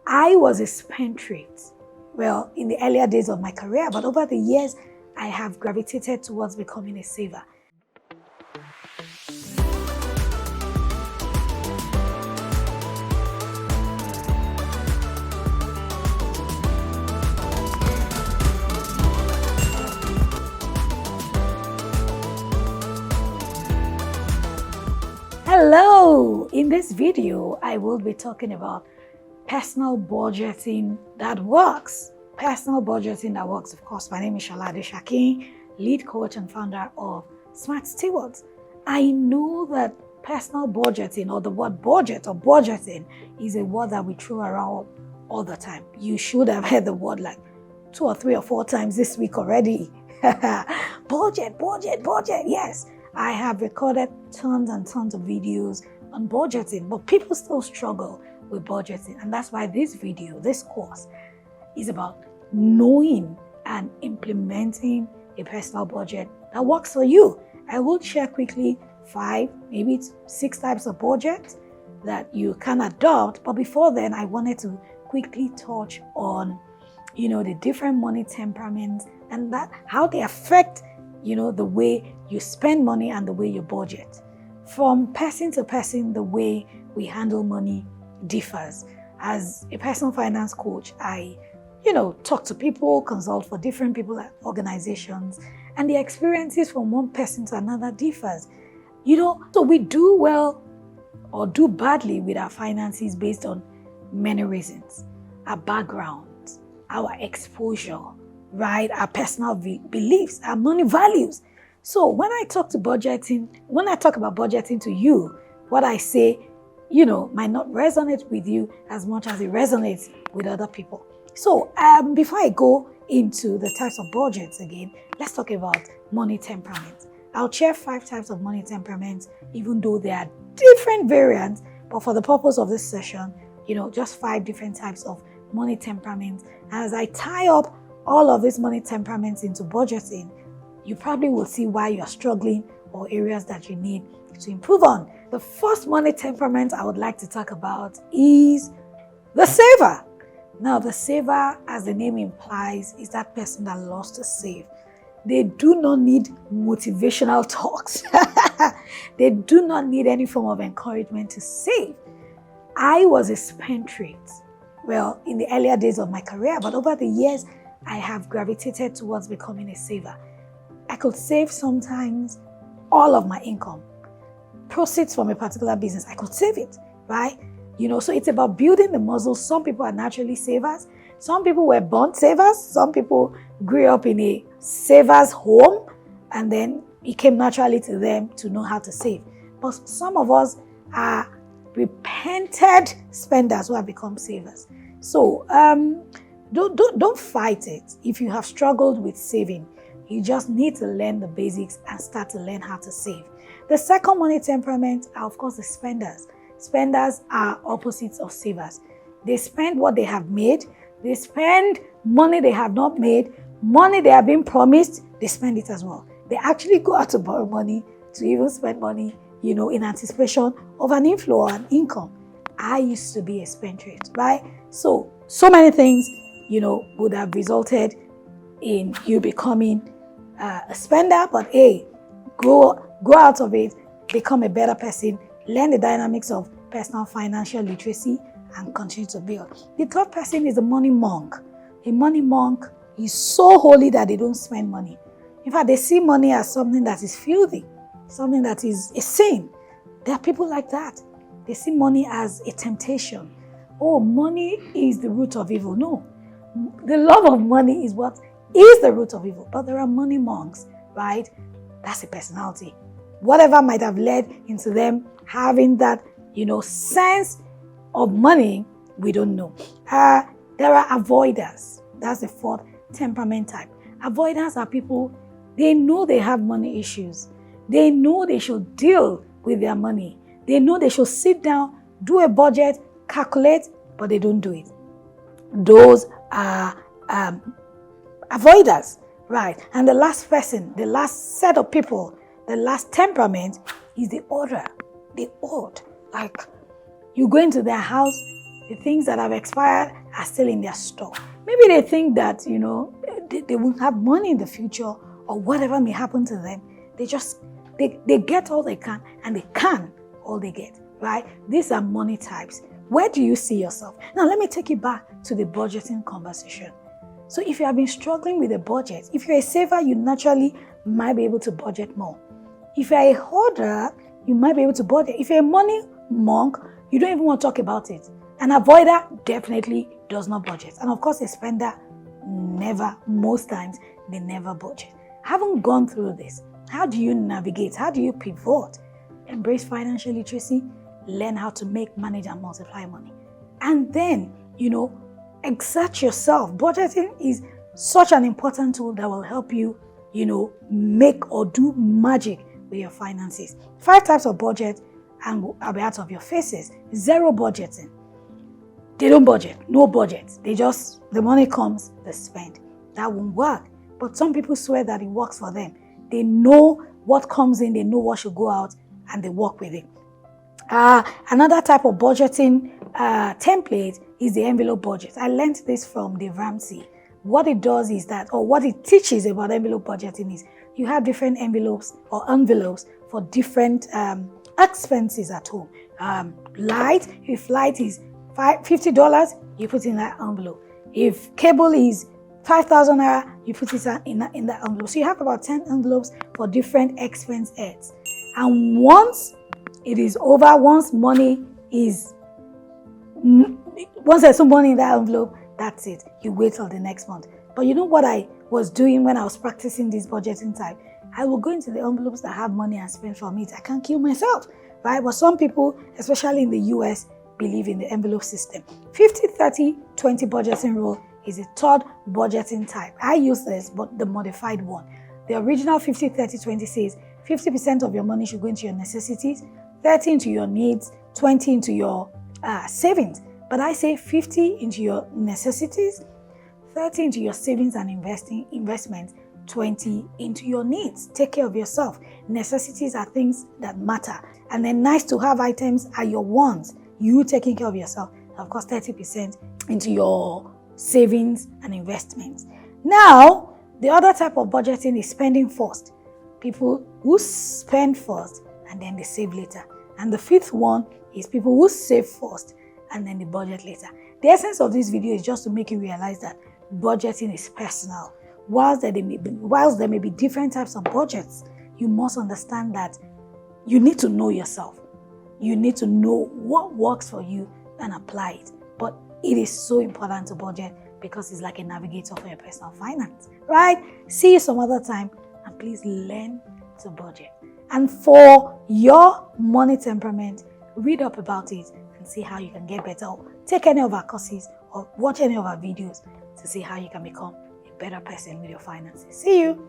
I was a spendthrift, well, in the earlier days of my career, but over the years, I have gravitated towards becoming a saver. Hello! In this video, I will be talking about personal budgeting that works. Personal budgeting that works, of course. My name is Shola Adeshakin, lead coach and founder of Smart Stewards. I know that personal budgeting, or the word budget or budgeting, is a word that we throw around all the time. You should have heard the word like 2 or 3 or 4 times this week already. Budget, budget, budget, yes. I have recorded tons and tons of videos on budgeting, but people still struggle with budgeting. And that's why this video, this course, is about knowing and implementing a personal budget that works for you. I will share quickly 5, maybe 6 types of budget that you can adopt. But before then, I wanted to quickly touch on, the different money temperaments and how they affect the way you spend money and the way you budget. From person to person, the way we handle money differs. As a personal finance coach, I, talk to people, consult for different people at organizations, and the experiences from one person to another differs. So we do well or do badly with our finances based on many reasons. Our background, our exposure, right? Our personal beliefs, our money values. So when I talk about budgeting to you, what I say, might not resonate with you as much as it resonates with other people. So before I go into the types of budgets again, let's talk about money temperaments. I'll share 5 types of money temperaments, even though there are different variants, but for the purpose of this session, just 5 different types of money temperaments. As I tie up all of these money temperaments into budgeting, you probably will see why you're struggling or areas that you need to improve on. The first money temperament I would like to talk about is the saver. Now, the saver, as the name implies, is that person that loves to save. They do not need motivational talks. They do not need any form of encouragement to save. I was a spendthrift, well, in the earlier days of my career, but over the years, I have gravitated towards becoming a saver. I could save sometimes all of my income. Proceeds from a particular business, I could save it, right? So it's about building the muscle. Some people are naturally savers. Some people were born savers. Some people grew up in a saver's home, and then it came naturally to them to know how to save. But some of us are repented spenders who have become savers. So don't fight it. If you have struggled with saving, you just need to learn the basics and start to learn how to save. The second money temperament are, of course, the spenders. Spenders are opposites of savers. They spend what they have made. They spend money they have not made. Money they have been promised, they spend it as well. They actually go out to borrow money to even spend money, in anticipation of an inflow or an income. I used to be a spendthrift, right? So many things, would have resulted in you becoming a spender, but grow out of it, become a better person, learn the dynamics of personal financial literacy, and continue to build. The third person is a money monk. A money monk is so holy that they don't spend money. In fact, they see money as something that is filthy, something that is a sin. There are people like that. They see money as a temptation. Oh, money is the root of evil. No, the love of money is what is the root of evil. But there are money monks, right? That's a personality. Whatever might have led into them having that, sense of money, we don't know. There are avoiders. That's the fourth temperament type. Avoiders are people, they know they have money issues. They know they should deal with their money. They know they should sit down, do a budget, calculate, but they don't do it. Those are avoiders, right? And the last person, the last set of people, the last temperament is the order. The odd. Like, you go into their house, The things that have expired are still in their store. Maybe they think that, they won't have money in the future or whatever may happen to them. They get all they can and they can all they get, right? These are money types. Where do you see yourself? Now, let me take you back to the budgeting conversation. So if you have been struggling with a budget, if you're a saver, you naturally might be able to budget more. If you're a hoarder, you might be able to budget. If you're a money monk, you don't even want to talk about it. An avoider definitely does not budget. And of course, a spender most times, they never budget. Having gone through this, how do you navigate? How do you pivot? Embrace financial literacy, learn how to make, manage, and multiply money. And then, exert yourself. Budgeting is such an important tool that will help you, make or do magic with your finances. 5 types of budget and will be out of your faces. 0 budgeting. They don't budget, no budget. The money comes, they spend. That won't work. But some people swear that it works for them. They know what comes in, they know what should go out, and they work with it. Another type of budgeting template is the envelope budget. I learned this from Dave Ramsey. What it does is that, or what it teaches about envelope budgeting is, you have different envelopes for different expenses at home. If light is $50, you put in that envelope. If cable is 5,000 naira, you put it in that envelope. So you have about 10 envelopes for different expense heads. And once it is over, once there's some money in that envelope, that's it. You wait till the next month. But you know what I was doing when I was practicing this budgeting type? I will go into the envelopes that have money and spend from it. I can't kill myself, right? But some people, especially in the US, believe in the envelope system. 50-30-20 budgeting rule is a third budgeting type. I use this, but the modified one. The original 50-30-20 says 50% of your money should go into your necessities, 30 into your needs, 20 into your savings. But I say 50 into your necessities, 30 into your savings and investments, 20 into your needs. Take care of yourself. Necessities are things that matter. And then nice to have items are your wants. You taking care of yourself. Of course, 30% into your savings and investments. Now, the other type of budgeting is spending first. People who spend first and then they save later. And the 5th one is people who save first and then they budget later. The essence of this video is just to make you realize that budgeting is personal. Whilst there may be different types of budgets, you must understand that you need to know yourself. You need to know what works for you and apply it. But it is so important to budget because it's like a navigator for your personal finance, right? See you some other time, and please learn to budget. And for your money temperament, read up about it and see how you can get better. Take any of our courses or watch any of our videos to see how you can become a better person with your finances. See you.